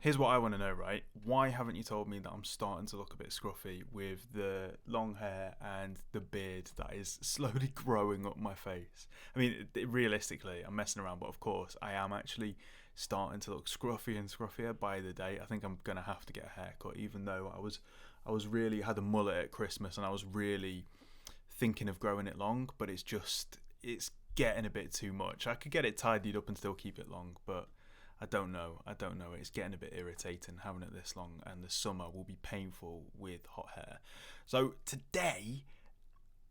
Here's what I want to know, right? Why haven't you told me that I'm starting to look a bit scruffy with the long hair and the beard that is slowly growing up my face? I mean, realistically, I'm messing around, but of course, I am actually starting to look scruffy and scruffier by the day. I think I'm gonna have to get a haircut, even though I was really had a mullet at Christmas, and I was really thinking of growing it long, but it's getting a bit too much. I could get it tidied up and still keep it long, but I don't know. I don't know. It's getting a bit irritating having it this long, and the summer will be painful with hot hair. So today,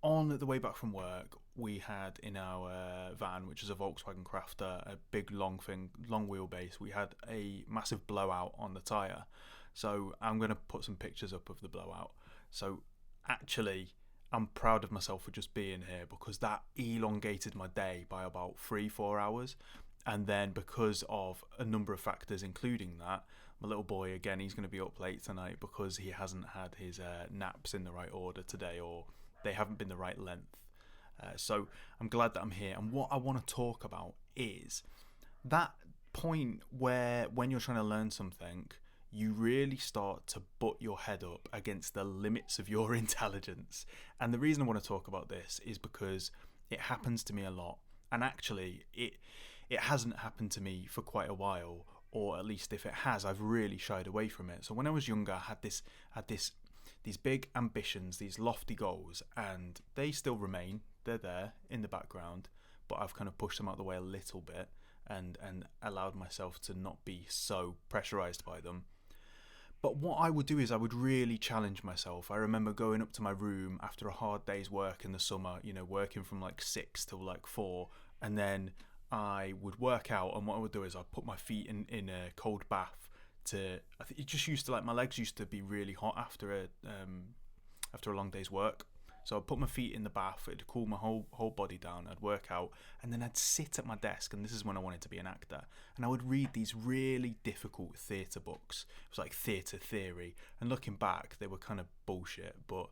on the way back from work, we had in our van, which is a Volkswagen Crafter, a big long thing, long wheelbase. We had a massive blowout on the tire. So I'm going to put some pictures up of the blowout. So actually, I'm proud of myself for just being here, because that elongated my day by about 3-4 hours. And then, because of a number of factors, including that, my little boy, again, he's going to be up late tonight because he hasn't had his naps in the right order today, or they haven't been the right length. So I'm glad that I'm here. And what I want to talk about is that point where, when you're trying to learn something, you really start to butt your head up against the limits of your intelligence. And the reason I want to talk about this is because it happens to me a lot. And actually, it hasn't happened to me for quite a while, or at least if it has, I've really shied away from it. So when I was younger, I had these big ambitions, these lofty goals, and they still remain. They're there in the background, but I've kind of pushed them out of the way a little bit, and allowed myself to not be so pressurized by them. But what I would do is I would really challenge myself. I remember going up to my room after a hard day's work in the summer, working from like 6 till like 4, and then I would work out, and what I would do is I'd put my feet in a cold bath. I think it just used to, like, my legs used to be really hot after a long day's work. So I'd put my feet in the bath, it'd cool my whole body down, I'd work out, and then I'd sit at my desk, and this is when I wanted to be an actor, and I would read these really difficult theatre books. It was like theatre theory, and looking back, they were kind of bullshit, but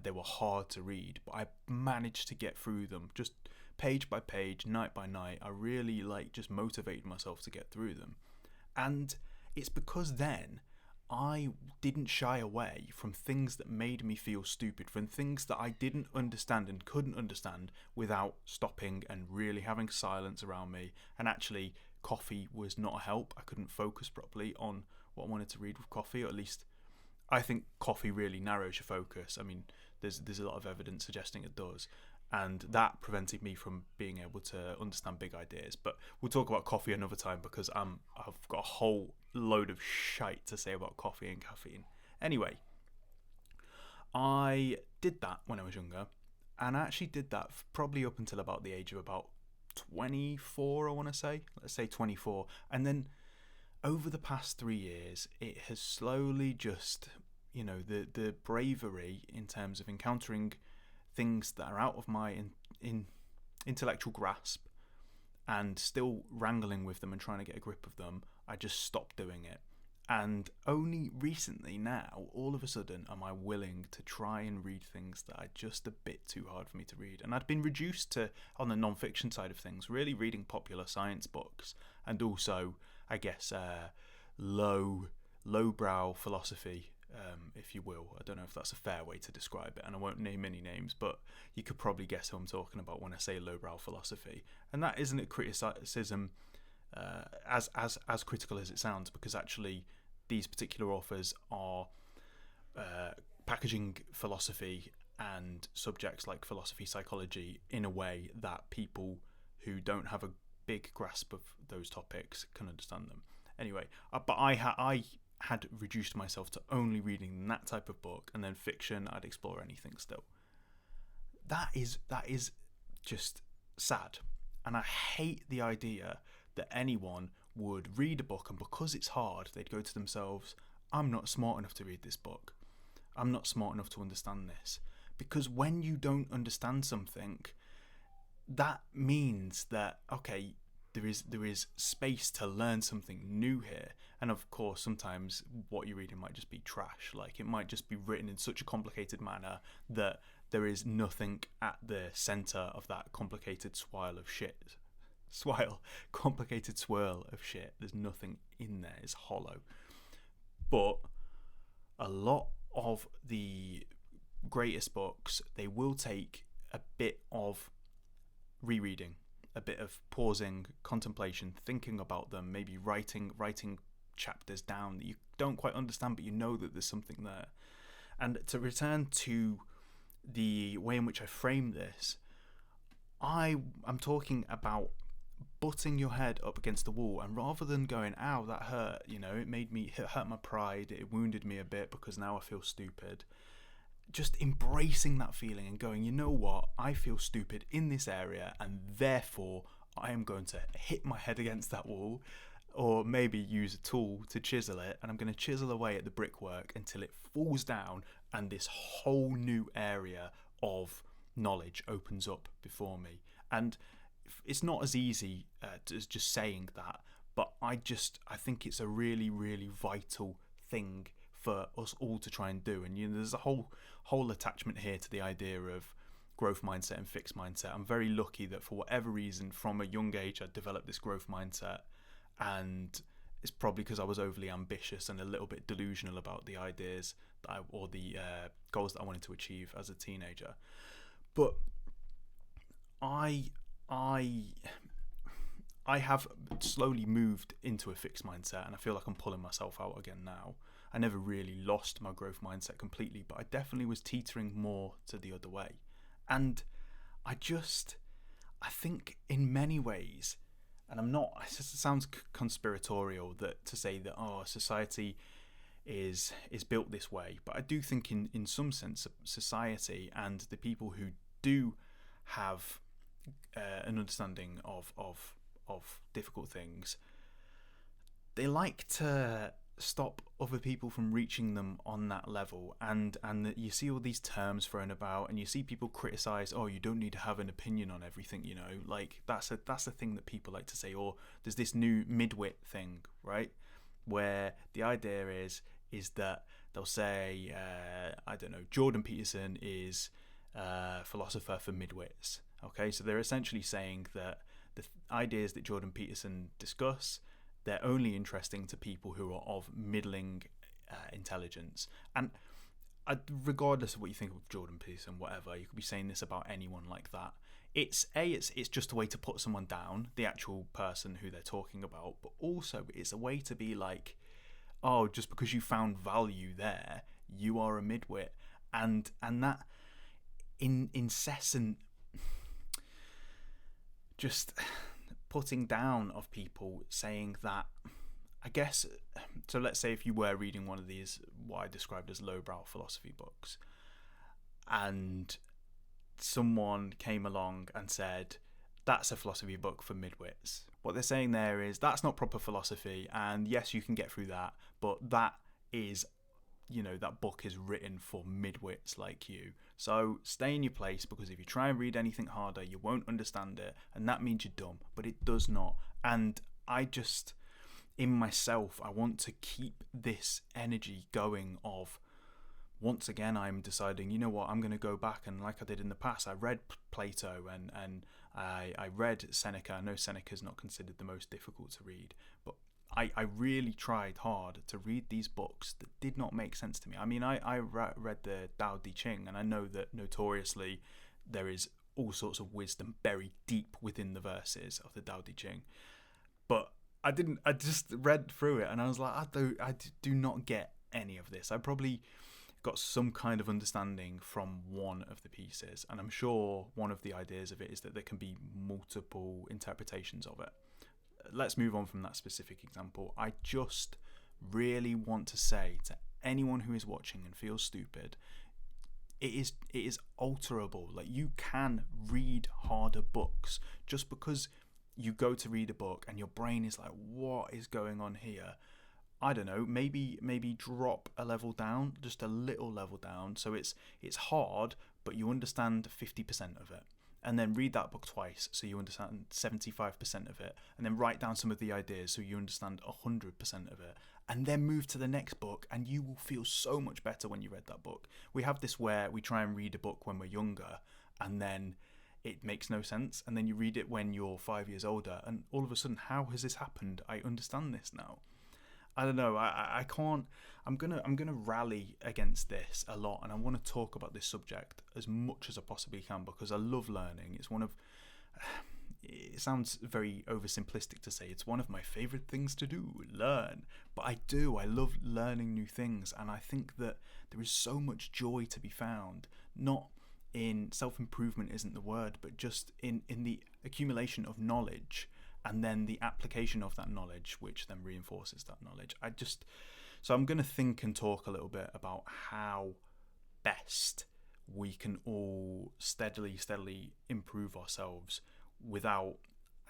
they were hard to read, but I managed to get through them, just page by page, night by night. I really just motivated myself to get through them. And it's because then I didn't shy away from things that made me feel stupid, from things that I didn't understand and couldn't understand, without stopping and really having silence around me. And actually, coffee was not a help. I couldn't focus properly on what I wanted to read with coffee, or at least I think coffee really narrows your focus. I mean, there's a lot of evidence suggesting it does. And that prevented me from being able to understand big ideas. But we'll talk about coffee another time, because I've got a whole load of shite to say about coffee and caffeine. Anyway, I did that when I was younger, and I actually did that probably up until about the age of about 24, I want to say. Let's say 24. And then over the past 3 years, it has slowly just, the bravery in terms of encountering things that are out of my intellectual grasp, and still wrangling with them and trying to get a grip of them, I just stopped doing it. And only recently now, all of a sudden, am I willing to try and read things that are just a bit too hard for me to read. And I'd been reduced to, on the non-fiction side of things, really reading popular science books, and also, I guess, lowbrow philosophy, if you will. I don't know if that's a fair way to describe it, and I won't name any names, but you could probably guess who I'm talking about when I say lowbrow philosophy. And that isn't a criticism as critical as it sounds, because actually these particular authors are packaging philosophy and subjects like philosophy, psychology, in a way that people who don't have a big grasp of those topics can understand them. Anyway, but I had reduced myself to only reading that type of book, and then fiction, I'd explore anything still. That is just sad. And I hate the idea that anyone would read a book, and because it's hard, they'd go to themselves, I'm not smart enough to read this book. I'm not smart enough to understand this. Because when you don't understand something, that means that, okay, there is space to learn something new here. And of course, sometimes what you're reading might just be trash. Like, it might just be written in such a complicated manner that there is nothing at the center of that complicated complicated swirl of shit. There's nothing in there. It's hollow. But a lot of the greatest books, they will take a bit of rereading, a bit of pausing, contemplation, thinking about them, maybe writing chapters down that you don't quite understand, but you know that there's something there. And to return to the way in which I frame this, I'm talking about butting your head up against the wall, and rather than going, ow, that hurt, it hurt my pride, it wounded me a bit because now I feel stupid, just embracing that feeling and going, you know what, I feel stupid in this area, and therefore I am going to hit my head against that wall, or maybe use a tool to chisel it, and I'm going to chisel away at the brickwork until it falls down and this whole new area of knowledge opens up before me. And it's not as easy as just saying that, but I think it's a really, really vital thing for us all to try and do. And there's a whole attachment here to the idea of growth mindset and fixed mindset. I'm very lucky that for whatever reason, from a young age, I developed this growth mindset, and it's probably because I was overly ambitious and a little bit delusional about the ideas or the goals that I wanted to achieve as a teenager. But I have slowly moved into a fixed mindset, and I feel like I'm pulling myself out again now. I never really lost my growth mindset completely, but I definitely was teetering more to the other way. And I think in many ways, and it sounds conspiratorial to say that, society is built this way, but I do think in some sense society and the people who do have an understanding of difficult things, they like to stop other people from reaching them on that level, and you see all these terms thrown about, and you see people criticize, you don't need to have an opinion on everything, like that's a thing that people like to say. Or there's this new midwit thing, right, where the idea is that they'll say, I don't know, Jordan Peterson is a philosopher for midwits. Okay, so they're essentially saying that the ideas that Jordan Peterson discuss, they're only interesting to people who are of middling intelligence. And regardless of what you think of Jordan Peterson, whatever, you could be saying this about anyone like that. It's just a way to put someone down, the actual person who they're talking about, but also it's a way to be like, just because you found value there, you are a midwit. And that incessant just putting down of people, saying that, I guess, so let's say if you were reading one of these, what I described as lowbrow philosophy books, and someone came along and said, that's a philosophy book for midwits. What they're saying there is, that's not proper philosophy, and yes, you can get through that, but that is, that book is written for midwits like you. So stay in your place, because if you try and read anything harder, you won't understand it, and that means you're dumb, but it does not. And I just, in myself, I want to keep this energy going of, once again, I'm deciding, you know what, I'm going to go back, and like I did in the past, I read Plato and I read Seneca. I know Seneca's not considered the most difficult to read, but I really tried hard to read these books that did not make sense to me. I mean, I read the Tao Te Ching, and I know that notoriously there is all sorts of wisdom buried deep within the verses of the Tao Te Ching. But I just read through it, and I was like, I do not get any of this. I probably got some kind of understanding from one of the pieces, and I'm sure one of the ideas of it is that there can be multiple interpretations of it. Let's move on from that specific example. I just really want to say to anyone who is watching and feels stupid, it is alterable. Like, you can read harder books. Just because you go to read a book and your brain is like, what is going on here? I don't know, maybe drop a level down, just a little level down, so it's hard, but you understand 50% of it. And then read that book twice, so you understand 75% of it. And then write down some of the ideas, so you understand 100% of it. And then move to the next book, and you will feel so much better when you read that book. We have this where we try and read a book when we're younger, and then it makes no sense. And then you read it when you're 5 years older, and all of a sudden, how has this happened? I understand this now. I don't know. I can't. I'm gonna rally against this a lot, and I want to talk about this subject as much as I possibly can because I love learning. It's one of. It sounds very oversimplistic to say it's one of my favorite things to do, learn. But I do. I love learning new things, and I think that there is so much joy to be found. Not in self improvement isn't the word, but just in the accumulation of knowledge and then the application of that knowledge, which then reinforces that knowledge. So I'm going to think and talk a little bit about how best we can all steadily improve ourselves without,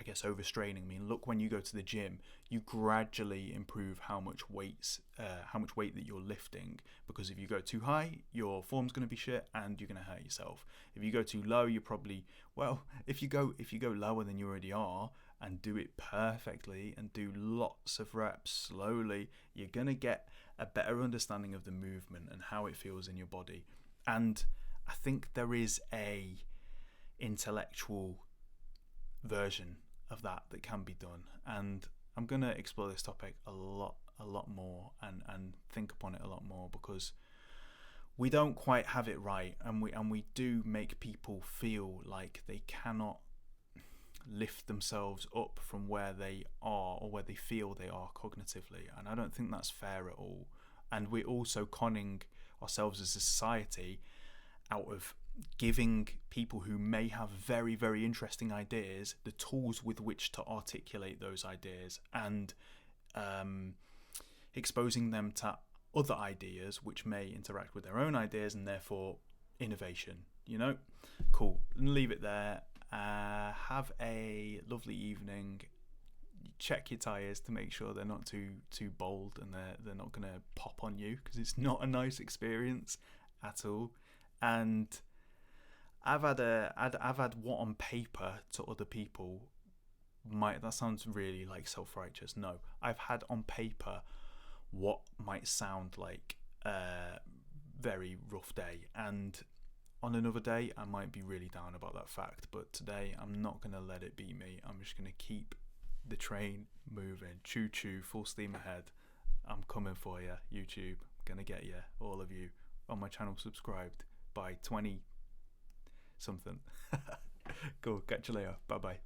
I guess, overstraining. I mean, look, when you go to the gym, you gradually improve how much weight that you're lifting, because if you go too high, your form's going to be shit and you're going to hurt yourself. If you go too low, you're probably, well, if you go lower than you already are and do it perfectly and do lots of reps slowly, you're going to get a better understanding of the movement and how it feels in your body. And I think there is a intellectual version of that can be done, and I'm going to explore this topic a lot more and think upon it a lot more, because we don't quite have it right, and we do make people feel like they cannot lift themselves up from where they are or where they feel they are cognitively, and I don't think that's fair at all. And we're also conning ourselves as a society out of giving people who may have very, very interesting ideas the tools with which to articulate those ideas, and exposing them to other ideas which may interact with their own ideas, and therefore innovation. Cool. Leave it there. Have a lovely evening. Check your tires to make sure they're not too bold and they're not going to pop on you, because it's not a nice experience at all. And I've had what on paper to other people that sounds really like self-righteous. No, I've had on paper what might sound like a very rough day, and on another day I might be really down about that fact, but today I'm not going to let it be me. I'm just going to keep the train moving. Choo choo, full steam ahead. I'm coming for you, YouTube. I'm going to get you, all of you, on my channel subscribed by 20 something. Cool, catch you later. Bye bye.